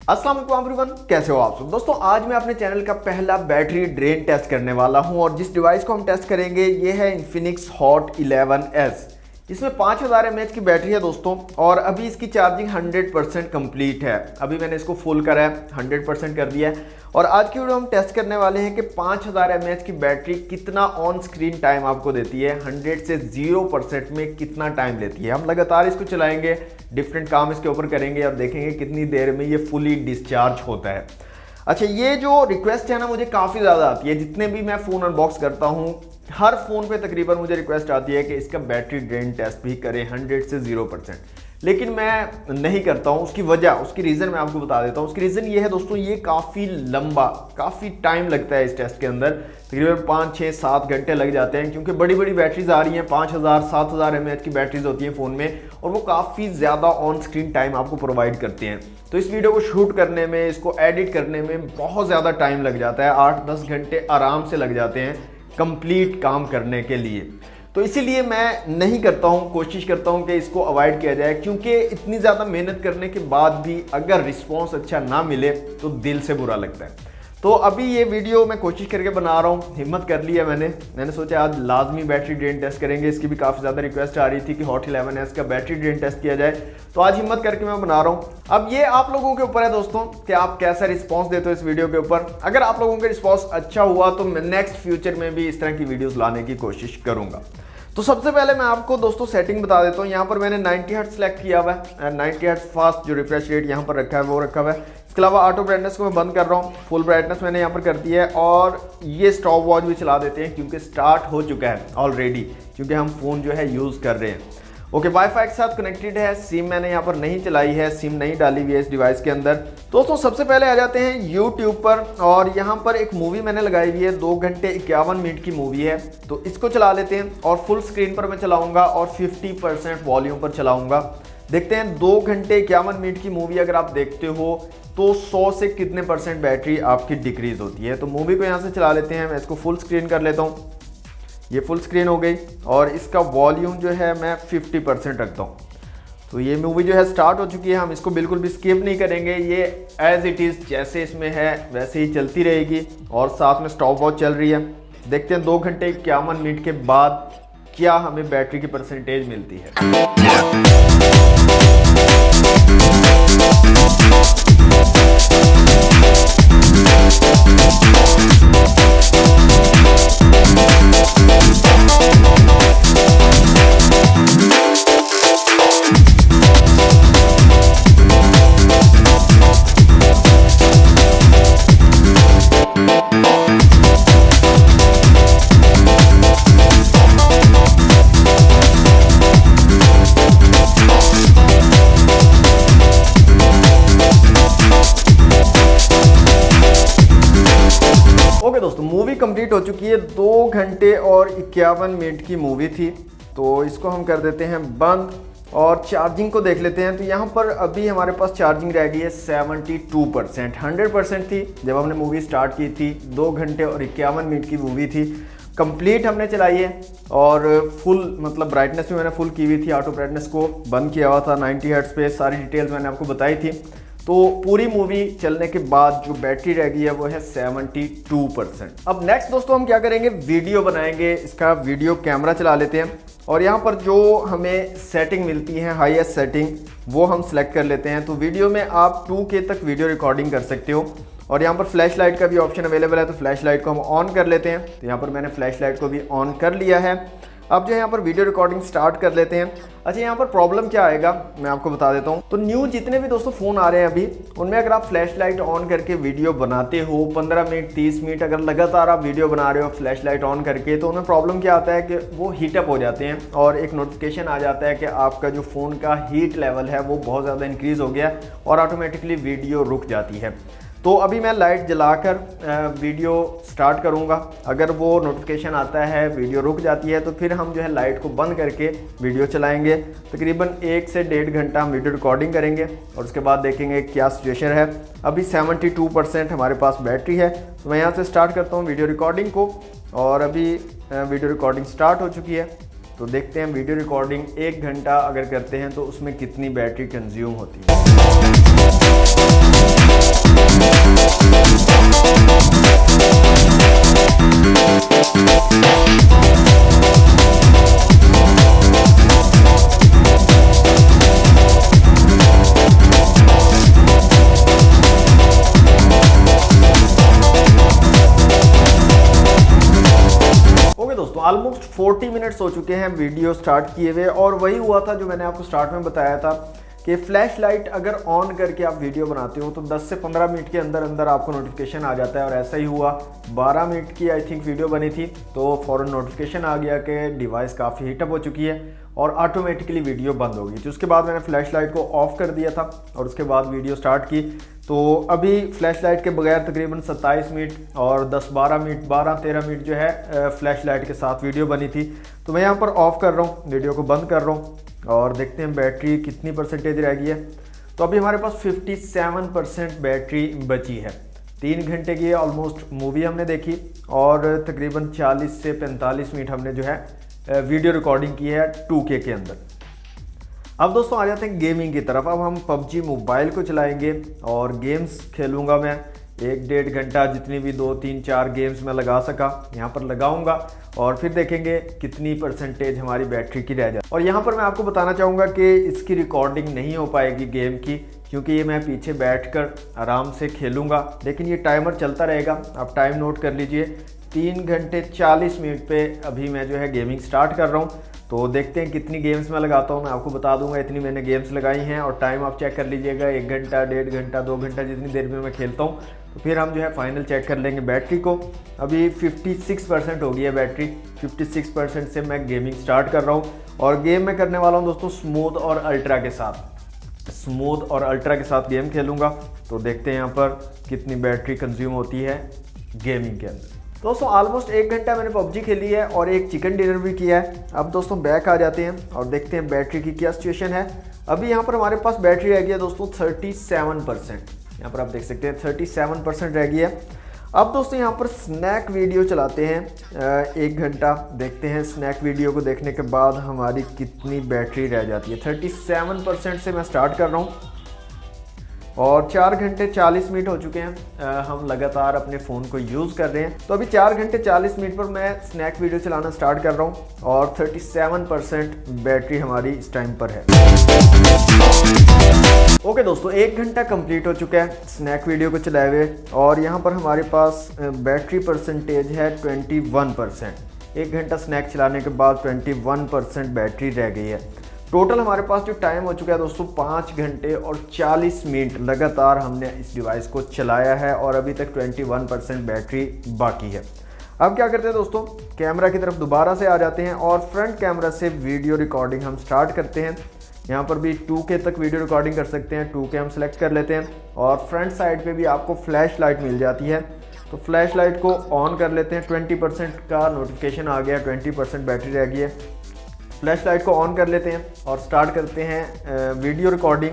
अस्सलाम वालेकुम एवरीवन, कैसे हो आप सब दोस्तों। आज मैं अपने चैनल का पहला बैटरी ड्रेन टेस्ट करने वाला हूं और जिस डिवाइस को हम टेस्ट करेंगे ये है इन्फिनिक्स हॉट 11S। इसमें 5000 mAh की बैटरी है दोस्तों और अभी इसकी चार्जिंग 100% कंप्लीट है। अभी मैंने इसको फुल करा है, 100% कर दिया है और आज की वीडियो हम टेस्ट करने वाले हैं कि 5000 mAh की बैटरी कितना ऑन स्क्रीन टाइम आपको देती है, 100 से 0% में कितना टाइम लेती है। हम लगातार इसको चलाएंगे, डिफरेंट काम इसके ऊपर करेंगे और देखेंगे कितनी देर में ये फुली डिस्चार्ज होता है। अच्छा, ये जो रिक्वेस्ट है ना मुझे काफ़ी ज़्यादा आती है। जितने भी मैं फ़ोन अनबॉक्स करता हूँ हर फ़ोन पे तकरीबन मुझे रिक्वेस्ट आती है कि इसका बैटरी ड्रेन टेस्ट भी करें 100 से 0%, लेकिन मैं नहीं करता हूँ। उसकी वजह, उसकी रीज़न मैं आपको बता देता हूँ। उसकी रीज़न ये है दोस्तों, ये काफ़ी लंबा, काफ़ी टाइम लगता है इस टेस्ट के अंदर। तकरीबन 5, 6, 7 घंटे लग जाते हैं क्योंकि बड़ी बड़ी बैटरीज आ रही हैं। 5000, 7000 mAh की बैटरीज होती हैं फ़ोन में और वो काफ़ी ज़्यादा ऑन स्क्रीन टाइम आपको प्रोवाइड करते हैं। तो इस वीडियो को शूट करने में, इसको एडिट करने में बहुत ज़्यादा टाइम लग जाता है। 8-10 घंटे आराम से लग जाते हैं कंप्लीट काम करने के लिए। तो इसीलिए मैं नहीं करता हूँ, कोशिश करता हूँ कि इसको अवॉइड किया जाए, क्योंकि इतनी ज़्यादा मेहनत करने के बाद भी अगर रिस्पॉन्स अच्छा ना मिले तो दिल से बुरा लगता है। तो अभी ये वीडियो मैं कोशिश करके बना रहा हूँ, हिम्मत कर लिया मैंने सोचा आज लाजमी बैटरी ड्रेन टेस्ट करेंगे। इसकी भी काफ़ी ज़्यादा रिक्वेस्ट आ रही थी कि हॉट 11S का बैटरी ड्रेन टेस्ट किया जाए, तो आज हिम्मत करके मैं बना रहा हूँ। अब ये आप लोगों के ऊपर है दोस्तों कि आप कैसा रिस्पॉन्स देते हो इस वीडियो के ऊपर। अगर आप लोगों का रिस्पॉन्स अच्छा हुआ तो मैं नेक्स्ट फ्यूचर में भी इस तरह की वीडियोज़ लाने की कोशिश करूँगा। तो सबसे पहले मैं आपको दोस्तों सेटिंग बता देता हूँ। यहाँ पर मैंने 90 हर्ट्ज सेलेक्ट किया हुआ है, 90 हर्ट्ज फास्ट जो रिफ्रेश रेट यहाँ पर रखा है वो रखा हुआ है। इसके अलावा ऑटो ब्राइटनेस को मैं बंद कर रहा हूँ, फुल ब्राइटनेस मैंने यहाँ पर कर दिया है और ये स्टॉप वॉच भी चला देते हैं क्योंकि स्टार्ट हो चुका है ऑलरेडी, क्योंकि हम फ़ोन जो है यूज़ कर रहे हैं। ओके, वाईफाई के साथ कनेक्टेड है। सिम मैंने यहाँ पर नहीं चलाई है, सिम नहीं डाली हुई है इस डिवाइस के अंदर। दोस्तों सबसे पहले आ जाते हैं YouTube पर और यहाँ पर एक मूवी मैंने लगाई हुई है, 2 घंटे 51 मिनट की मूवी है। तो इसको चला लेते हैं और फुल स्क्रीन पर मैं चलाऊंगा और 50% वॉल्यूम पर चलाऊंगा। देखते हैं 2 घंटे 51 मिनट की मूवी अगर आप देखते हो तो 100 से कितने % बैटरी आपकी डिक्रीज होती है। तो मूवी को यहाँ से चला लेते हैं, मैं इसको फुल स्क्रीन कर लेता हूँ। ये फुल स्क्रीन हो गई और इसका वॉल्यूम जो है मैं 50% रखता हूँ। तो ये मूवी जो है स्टार्ट हो चुकी है, हम इसको बिल्कुल भी स्किप नहीं करेंगे। ये एज इट इज़ जैसे इसमें है वैसे ही चलती रहेगी और साथ में स्टॉप वॉच चल रही है। देखते हैं 2 घंटे 51 मिनट के बाद क्या हमें बैटरी की परसेंटेज मिलती है। ओके दोस्तों, मूवी कंप्लीट हो चुकी है। 2 घंटे और 51 मिनट की मूवी थी, तो इसको हम कर देते हैं बंद और चार्जिंग को देख लेते हैं। तो यहाँ पर अभी हमारे पास चार्जिंग रह गई है 72%। 100% थी जब हमने मूवी स्टार्ट की थी। 2 घंटे और 51 मिनट की मूवी थी, कंप्लीट हमने चलाई है और फुल मतलब ब्राइटनेस भी मैंने फुल की हुई थी, ऑटो ब्राइटनेस को बंद किया हुआ था 90 हर्ट्ज पे। सारी डिटेल्स मैंने आपको बताई थी। तो पूरी मूवी चलने के बाद जो बैटरी रह गई है वो है 72%। अब नेक्स्ट दोस्तों हम क्या करेंगे, वीडियो बनाएंगे। इसका वीडियो कैमरा चला लेते हैं और यहाँ पर जो हमें सेटिंग मिलती है हाईएस्ट सेटिंग वो हम सेलेक्ट कर लेते हैं। तो वीडियो में आप 2K तक वीडियो रिकॉर्डिंग कर सकते हो और यहाँ पर फ्लैश लाइट का भी ऑप्शन अवेलेबल है। तो फ्लैश लाइट को हम ऑन कर लेते हैं। तो यहाँ पर मैंने फ्लैश लाइट को भी ऑन कर लिया है। अब जो है यहाँ पर वीडियो रिकॉर्डिंग स्टार्ट कर लेते हैं। अच्छा, यहाँ पर प्रॉब्लम क्या आएगा मैं आपको बता देता हूँ। तो न्यू जितने भी दोस्तों फ़ोन आ रहे हैं अभी, उनमें अगर आप फ्लैश लाइट ऑन करके वीडियो बनाते हो 15 मिनट 30 मिनट अगर लगातार आप वीडियो बना रहे हो फ्लैश लाइट ऑन करके, तो उनमें प्रॉब्लम क्या आता है कि वो हीटअप हो जाते हैं और एक नोटिफिकेशन आ जाता है कि आपका जो फ़ोन का हीट लेवल है वो बहुत ज़्यादा इंक्रीज़ हो गया और ऑटोमेटिकली वीडियो रुक जाती है। तो अभी मैं लाइट जलाकर वीडियो स्टार्ट करूंगा। अगर वो नोटिफिकेशन आता है वीडियो रुक जाती है तो फिर हम जो है लाइट को बंद करके वीडियो चलाएंगे। तकरीबन 1 से 1.5 घंटा हम वीडियो रिकॉर्डिंग करेंगे और उसके बाद देखेंगे क्या सिचुएशन है। अभी 72% हमारे पास बैटरी है। तो मैं यहाँ से स्टार्ट करता हूँ वीडियो रिकॉर्डिंग को और अभी वीडियो रिकॉर्डिंग स्टार्ट हो चुकी है। तो देखते हैं वीडियो रिकॉर्डिंग 1 घंटा अगर करते हैं तो उसमें कितनी बैटरी कंज्यूम होती है। ऑलमोस्ट 40 मिनट्स हो चुके हैं वीडियो स्टार्ट किए हुए, और वही हुआ था जो मैंने आपको स्टार्ट में बताया था कि फ्लैश लाइट अगर ऑन करके आप वीडियो बनाते हो तो 10 से 15 मिनट के अंदर अंदर आपको नोटिफिकेशन आ जाता है। और ऐसा ही हुआ, 12 मिनट की आई थिंक वीडियो बनी थी तो फ़ौरन नोटिफिकेशन आ गया कि डिवाइस काफ़ी हीटअप हो चुकी है और ऑटोमेटिकली वीडियो बंद हो गई थी। उसके बाद मैंने फ्लैश लाइट को ऑफ कर दिया था और उसके बाद वीडियो स्टार्ट की। तो अभी फ्लैश लाइट के बगैर तकरीबन 27 मिनट और 10-12 मिनट 12-13 मिनट जो है फ्लैश लाइट के साथ वीडियो बनी थी। तो मैं यहाँ पर ऑफ कर रहा हूँ, वीडियो को बंद कर रहा हूँ और देखते हैं बैटरी कितनी परसेंटेज रह गई है। तो अभी हमारे पास 57% बैटरी बची है। 3 घंटे की ऑलमोस्ट मूवी हमने देखी और तकरीबन 40 से 45 मिनट हमने जो है वीडियो रिकॉर्डिंग की है 2K के अंदर। अब दोस्तों आ जाते हैं गेमिंग की तरफ। अब हम PUBG मोबाइल को चलाएंगे और गेम्स खेलूंगा मैं 1-1.5 घंटा, जितनी भी 2-3-4 गेम्स मैं लगा सका यहाँ पर लगाऊंगा और फिर देखेंगे कितनी परसेंटेज हमारी बैटरी की रह जाए। और यहाँ पर मैं आपको बताना चाहूँगा कि इसकी रिकॉर्डिंग नहीं हो पाएगी गेम की, क्योंकि ये मैं पीछे बैठकर आराम से खेलूँगा, लेकिन ये टाइमर चलता रहेगा। आप टाइम नोट कर लीजिए, 3 घंटे 40 मिनट पे अभी मैं जो है गेमिंग स्टार्ट कर रहा हूँ। तो देखते हैं कितनी गेम्स मैं लगाता हूँ, मैं आपको बता दूंगा। इतनी मैंने गेम्स लगाई हैं और टाइम आप चेक कर लीजिएगा, 1 घंटा 1.5 घंटा 2 घंटा जितनी देर में मैं खेलता हूँ। तो फिर हम जो है फाइनल चेक कर लेंगे बैटरी को। अभी 56% हो गई है बैटरी, 56% से मैं गेमिंग स्टार्ट कर रहा हूँ और गेम मैं करने वाला हूँ दोस्तों स्मूथ और अल्ट्रा के साथ। स्मूथ और अल्ट्रा के साथ गेम खेलूँगा। तो देखते हैं यहाँ पर कितनी बैटरी कंज्यूम होती है गेमिंग के अंदर। दोस्तों ऑलमोस्ट 1 घंटा मैंने PUBG खेली है और एक चिकन डिनर भी किया है। अब दोस्तों बैक आ जाते हैं और देखते हैं बैटरी की क्या सिचुएशन है। अभी यहाँ पर हमारे पास बैटरी रह गई है दोस्तों 37%। यहाँ पर आप देख सकते हैं 37% रह गई है। अब दोस्तों यहाँ पर स्नैक वीडियो चलाते हैं 1 घंटा, देखते हैं स्नैक वीडियो को देखने के बाद हमारी कितनी बैटरी रह जाती है। 37% से मैं स्टार्ट कर रहा हूँ और 4 घंटे 40 मिनट हो चुके हैं। हम लगातार अपने फ़ोन को यूज़ कर रहे हैं। तो अभी 4 घंटे 40 मिनट पर मैं स्नैक वीडियो चलाना स्टार्ट कर रहा हूँ और 37% बैटरी हमारी इस टाइम पर है। ओके दोस्तों, 1 घंटा कंप्लीट हो चुका है स्नैक वीडियो को चलाए हुए और यहाँ पर हमारे पास बैटरी परसेंटेज है 21%। 1 घंटा स्नैक चलाने के बाद 21% बैटरी रह गई है। टोटल हमारे पास जो टाइम हो चुका है दोस्तों 5 घंटे और 40 मिनट लगातार हमने इस डिवाइस को चलाया है और अभी तक 21% बैटरी बाकी है। अब क्या करते हैं दोस्तों, कैमरा की तरफ दोबारा से आ जाते हैं और फ्रंट कैमरा से वीडियो रिकॉर्डिंग हम स्टार्ट करते हैं। यहाँ पर भी 2K तक वीडियो रिकॉर्डिंग कर सकते हैं। 2K हम सेलेक्ट कर लेते हैं और फ्रंट साइड पे भी आपको फ्लैश लाइट मिल जाती है। तो फ्लैश लाइट को ऑन कर लेते हैं। 20% का नोटिफिकेशन आ गया, 20% बैटरी रह गई है। फ्लैश लाइट को ऑन कर लेते हैं और स्टार्ट करते हैं वीडियो रिकॉर्डिंग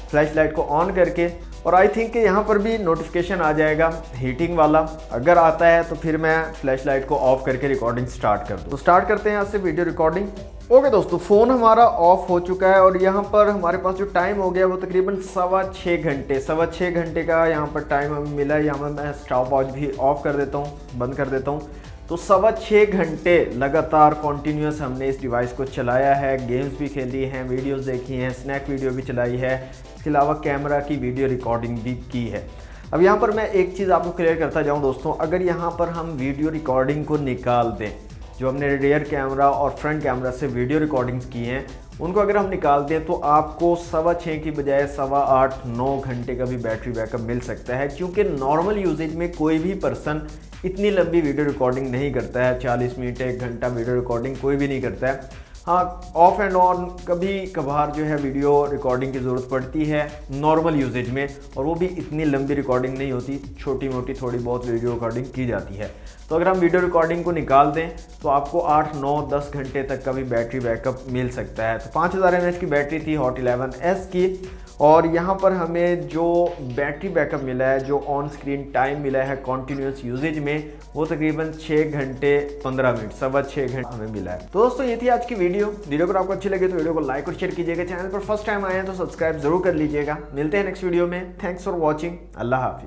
फ्लैश लाइट को ऑन करके। और आई थिंक कि यहाँ पर भी नोटिफिकेशन आ जाएगा हीटिंग वाला। अगर आता है तो फिर मैं फ्लैश लाइट को ऑफ करके रिकॉर्डिंग स्टार्ट कर दूँ। तो स्टार्ट करते हैं यहाँ से वीडियो रिकॉर्डिंग। ओके दोस्तों, फ़ोन हमारा ऑफ हो चुका है और यहाँ पर हमारे पास जो टाइम हो गया वो तकरीबन 6.25 घंटे का यहाँ पर टाइम हमें मिला है। यहाँ पर मैं स्टॉप वॉच भी ऑफ कर देता हूँ, बंद कर देता हूँ। तो 6.25 घंटे लगातार कॉन्टीन्यूस हमने इस डिवाइस को चलाया है। गेम्स भी खेली हैं, वीडियोस देखी हैं, स्नैक वीडियो भी चलाई है, इसके अलावा कैमरा की वीडियो रिकॉर्डिंग भी की है। अब यहाँ पर मैं एक चीज़ आपको क्लियर करता जाऊँ दोस्तों, अगर यहाँ पर हम वीडियो रिकॉर्डिंग को निकाल दें, जो हमने रियर कैमरा और फ्रंट कैमरा से वीडियो रिकॉर्डिंग्स की हैं उनको अगर हम निकाल दें तो आपको 6.25 की बजाय 8.25-9 घंटे का भी बैटरी बैकअप मिल सकता है। क्योंकि नॉर्मल यूजेज में कोई भी पर्सन इतनी लंबी वीडियो रिकॉर्डिंग नहीं करता है। 40 मिनट 1 घंटा वीडियो रिकॉर्डिंग कोई भी नहीं करता है। हाँ, ऑफ एंड ऑन कभी कभार जो है वीडियो रिकॉर्डिंग की ज़रूरत पड़ती है नॉर्मल यूजेज में, और वो भी इतनी लंबी रिकॉर्डिंग नहीं होती, छोटी मोटी थोड़ी बहुत वीडियो रिकॉर्डिंग की जाती है। तो अगर हम वीडियो रिकॉर्डिंग को निकाल दें तो आपको 8, 9, 10 घंटे तक का भी बैटरी बैकअप मिल सकता है। तो 5000 mAh की बैटरी थी Hot 11s की, और यहाँ पर हमें जो बैटरी बैकअप मिला है, जो ऑन स्क्रीन टाइम मिला है कॉन्टीन्यूस यूजेज में, वो तकरीबन 6 घंटे 15 मिनट, 6.25 घंटे हमें मिला है। तो दोस्तों ये थी आज की वीडियो अगर आपको अच्छी लगे तो वीडियो को लाइक और शेयर कीजिएगा। चैनल पर फर्स्ट टाइम आए हैं तो सब्सक्राइब जरूर कर लीजिएगा। मिलते हैं नेक्स्ट वीडियो में। Thanks for watching. अल्लाह हाफिज़।